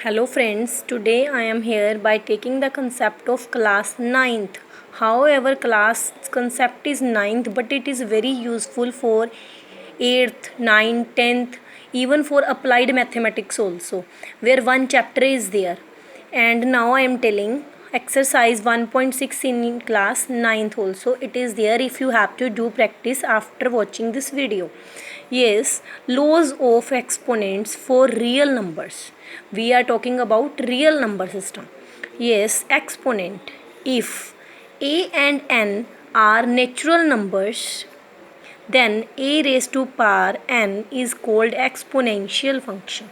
Hello friends, today I am here by taking the concept of class 9th. However, class concept is 9th but it is very useful for 8th, 9th, 10th, even for applied mathematics also, where one chapter is there. And now I am telling exercise 1.6 in class 9th also. It is there if you have to do practice after watching this video. Yes, laws of exponents for real numbers. We are talking about real number system. Yes, exponent. If a and n are natural numbers, then a raised to power n is called exponential function.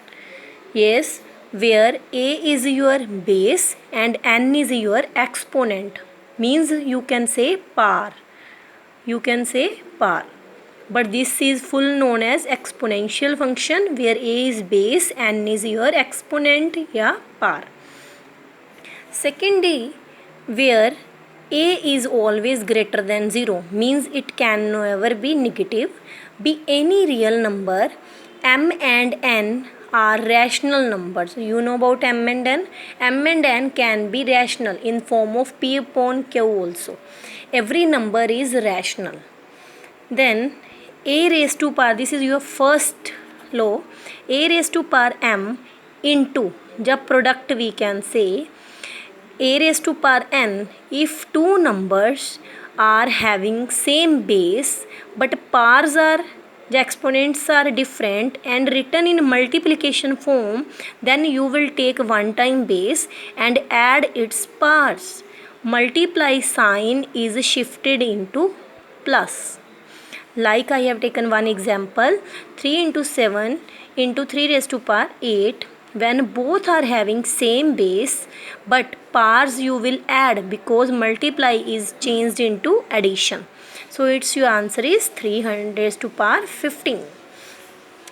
Yes, where a is your base and n is your exponent. Means you can say power. You can say power. But this is full known as exponential function where a is base, n is your exponent या power. Secondly, where a is always greater than 0 means it can never be negative, be any real number. M and n are rational numbers. You know about m and n? M and n can be rational in form of p upon q also. Every number is rational. Then a raised to power, this is your first law, a raised to power m into, जब product we can say a raised to power n if two numbers are having same base but powers are, the exponents are different and written in multiplication form, then you will take one time base and add its powers. Multiply sign is shifted into plus. Like I have taken one example, 3 into 7 into 3 raised to power 8. When both are having same base but powers you will add because multiply is changed into addition. So its your answer is 300 raised to power 15.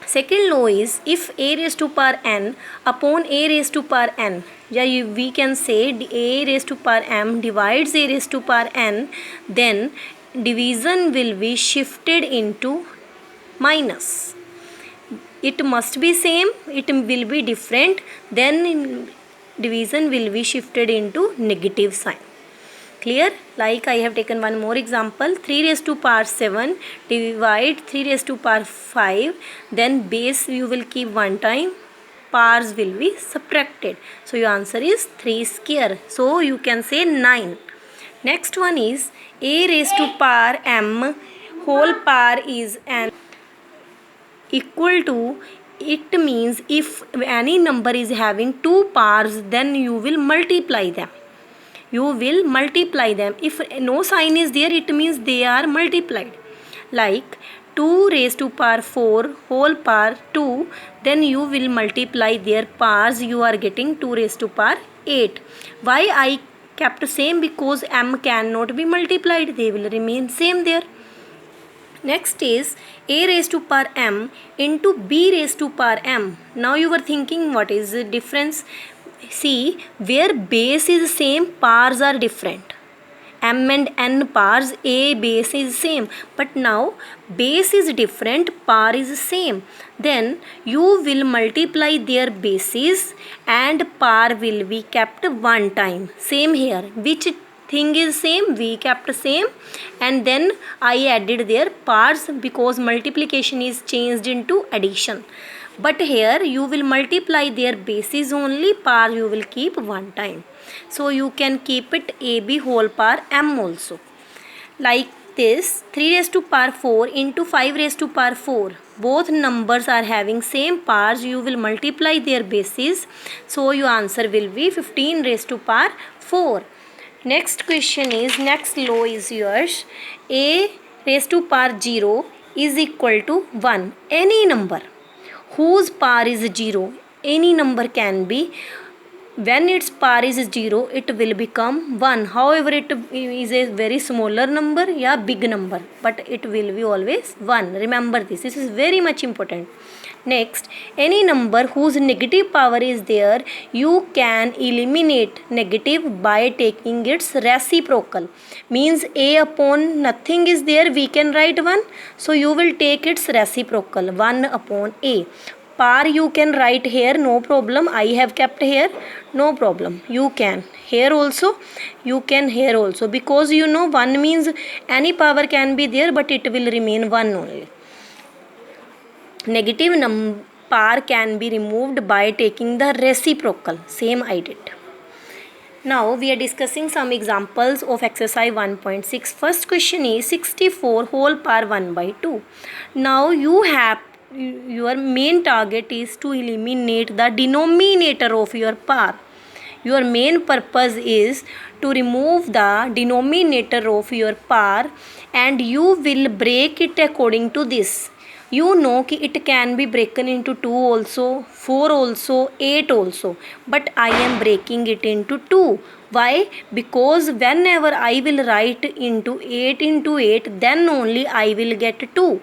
Second law is if a raised to power n upon a raised to power n, we can say a raised to power m divides a raised to power n, then division will be shifted into minus. It must be same, it will be different, then division will be shifted into negative sign. Clear? Like I have taken one more example, 3 raised to power 7 divide 3 raised to power 5, then base you will keep one time, powers will be subtracted. So your answer is 3 square. So you can say 9. Next one is a raised to power m whole power is n equal to, it means if any number is having two powers then you will multiply them. You will multiply them. If no sign is there, it means they are multiplied. Like 2 raised to power 4 whole power 2, then you will multiply their powers, you are getting 2 raised to power 8. Why I kept same? Because m cannot be multiplied, they will remain same there. Next is a raised to power m into b raised to power m. Now you were thinking what is the difference? See, where base is same, powers are different. M and n powers, a base is same, but now base is different, power is same. Then you will multiply their bases and power will be kept one time. Same here. Which thing is same? We kept same and then I added their powers because multiplication is changed into addition. But here you will multiply their bases only, power you will keep one time. So you can keep it ab whole power m also. Like this, 3 raised to power 4 into 5 raised to power 4. Both numbers are having same powers, you will multiply their bases. So your answer will be 15 raised to power 4. Next question is, next law is yours. A raised to power 0 is equal to 1. Any number whose power is 0, any number can be, when its power is 0 it will become 1. However, it is a very smaller number, big number, but it will be always 1. Remember this is very much important. Next, any number whose negative power is there, you can eliminate negative by taking its reciprocal. Means a upon nothing is there, we can write 1. So you will take its reciprocal, 1 upon a. Par you can write here, no problem. I have kept here, no problem. You can here also, you can here also, because you know 1 means any power can be there, but it will remain 1 only. Negative par can be removed by taking the reciprocal. Same I did. Now we are discussing some examples of exercise 1.6. First question is 64 whole power 1 by 2. Now your main target is to eliminate the denominator of your power. Your main purpose is to remove the denominator of your power, and you will break it according to this. You know कि it can be broken into 2 also, 4 also, 8 also, but I am breaking it into 2. Why? Because whenever I will write into 8, then only I will get 2.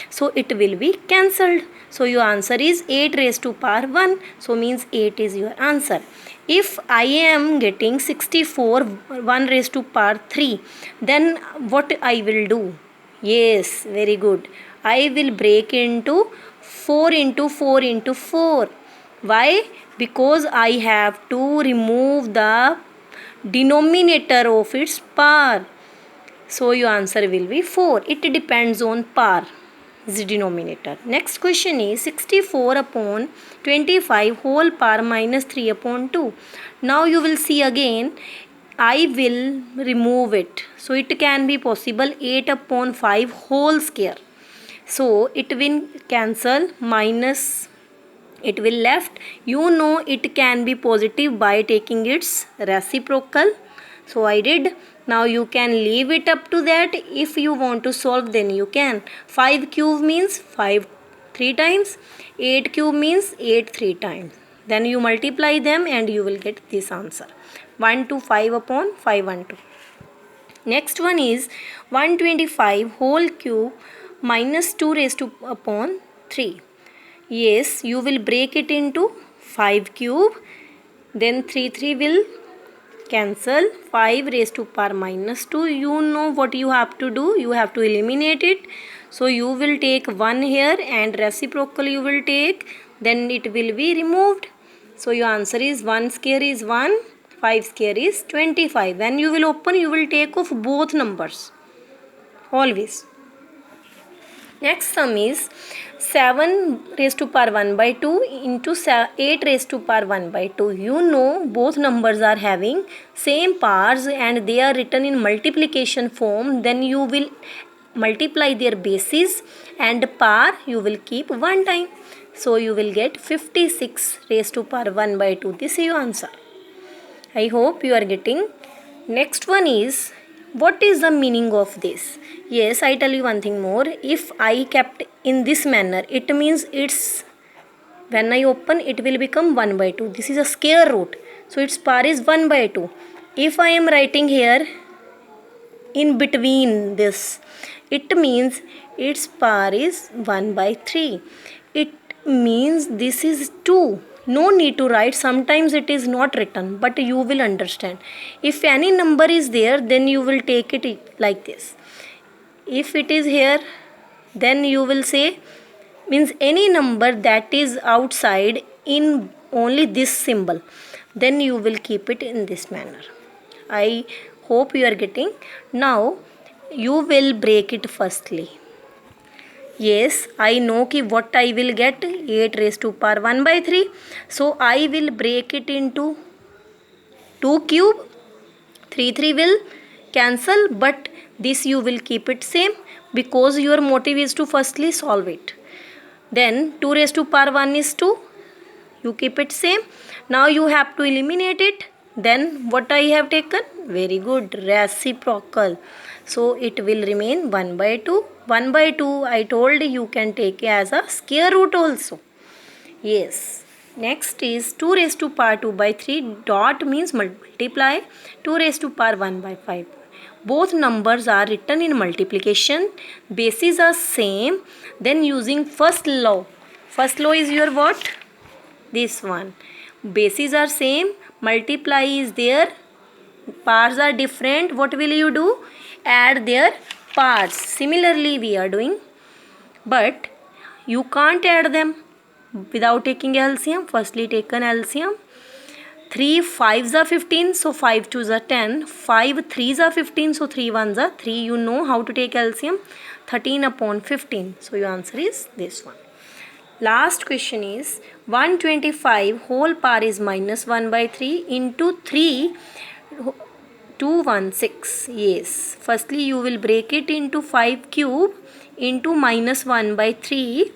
So it will be cancelled. So your answer is 8 raised to power 1. So means 8 is your answer. If I am getting 64 1 raised to power 3, then what I will do? Yes, very good. I will break into 4 into 4 into 4. Why? Because I have to remove the denominator of its power. So your answer will be 4. It depends on power, the denominator. Next question is 64 upon 25 whole power minus 3 upon 2. Now you will see again, I will remove it. So it can be possible 8 upon 5 whole square. So it will cancel, minus it will left. You know it can be positive by taking its reciprocal. So I did. Now you can leave it up to that. If you want to solve, then you can. 5 cube means 5 3 times. 8 cube means 8 3 times. Then you multiply them and you will get this answer. 1 to 5 upon 5 1 2. Next one is 125 whole cube minus 2 raised to upon 3. Yes, you will break it into 5 cube. Then 3 will cancel. 5 raised to power minus 2. You know what you have to do. You have to eliminate it. So you will take 1 here and reciprocal you will take. Then it will be removed. So your answer is 1 square is 1. 5 square is 25. When you will open, you will take off both numbers. Always. Next sum is 7 raised to power 1 by 2 into 8 raised to power 1 by 2. You know both numbers are having same powers and they are written in multiplication form. Then you will multiply their bases and power you will keep one time. So you will get 56 raised to power 1 by 2. This is your answer. I hope you are getting. Next one is, what is the meaning of this? Yes, I tell you one thing more. If I kept in this manner, it means it's, when I open, it will become 1 by 2. This is a square root. So its power is 1 by 2. If I am writing here in between this, it means its power is 1 by 3. It means this is 2. No need to write. Sometimes it is not written, but you will understand. If any number is there, then you will take it like this. If it is here, then you will say, means any number that is outside in only this symbol, then you will keep it in this manner. I hope you are getting. Now you will break it firstly. Yes, I know कि what I will get, 8 raised to power 1 by 3. So I will break it into 2 cube. 3 will cancel, but this you will keep it same because your motive is to firstly solve it. Then 2 raised to power 1 is 2. You keep it same. Now you have to eliminate it. Then what I have taken? Very good, reciprocal. So it will remain 1 by 2. 1 by 2 I told you can take as a square root also. Yes. Next is 2 raised to power 2 by 3. Dot means multiply. 2 raised to power 1 by 5. Both numbers are written in multiplication. Bases are same. Then using first law. First law is your what? This one. Bases are same. Multiply is there. Powers are different. What will you do? Add their powers. Similarly we are doing. But you can't add them. without taking LCM. Firstly taken LCM. 3 5s are 15, so 5 2s are 10. 5 3s are 15, so 3 1s are 3. You know how to take LCM. 13 upon 15. So your answer is this one. Last question is 125 whole power is minus 1 by 3 into 3 216. Yes. Firstly you will break it into 5 cube into minus 1 by 3.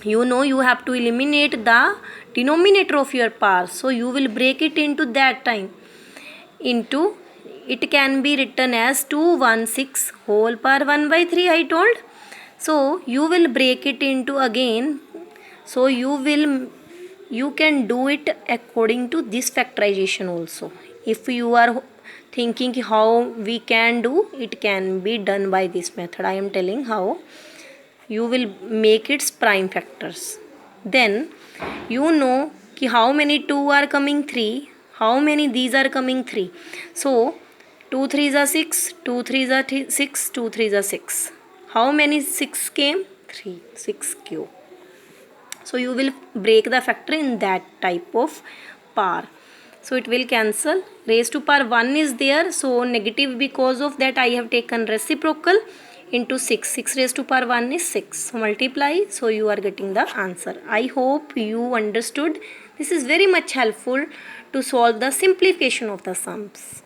You know you have to eliminate the denominator of your power, so you will break it into that time into, it can be written as 216 whole power 1 by 3 I told. So you will break it into again, so you can do it according to this factorization also. If you are thinking how we can do, it can be done by this method. I am telling how you will make its prime factors. Then you know कि how many 2 are coming 3, how many these are coming 3. So 2 3s are 6, 2 3s are 6, 2 3s are 6. How many 6 came? 3, 6 cube. So you will break the factor in that type of power. So it will cancel. Raised to power 1 is there, so negative, because of that I have taken reciprocal into 6. 6 raised to power 1 is 6. So multiply, so you are getting the answer. I hope you understood. This is very much helpful to solve the simplification of the sums.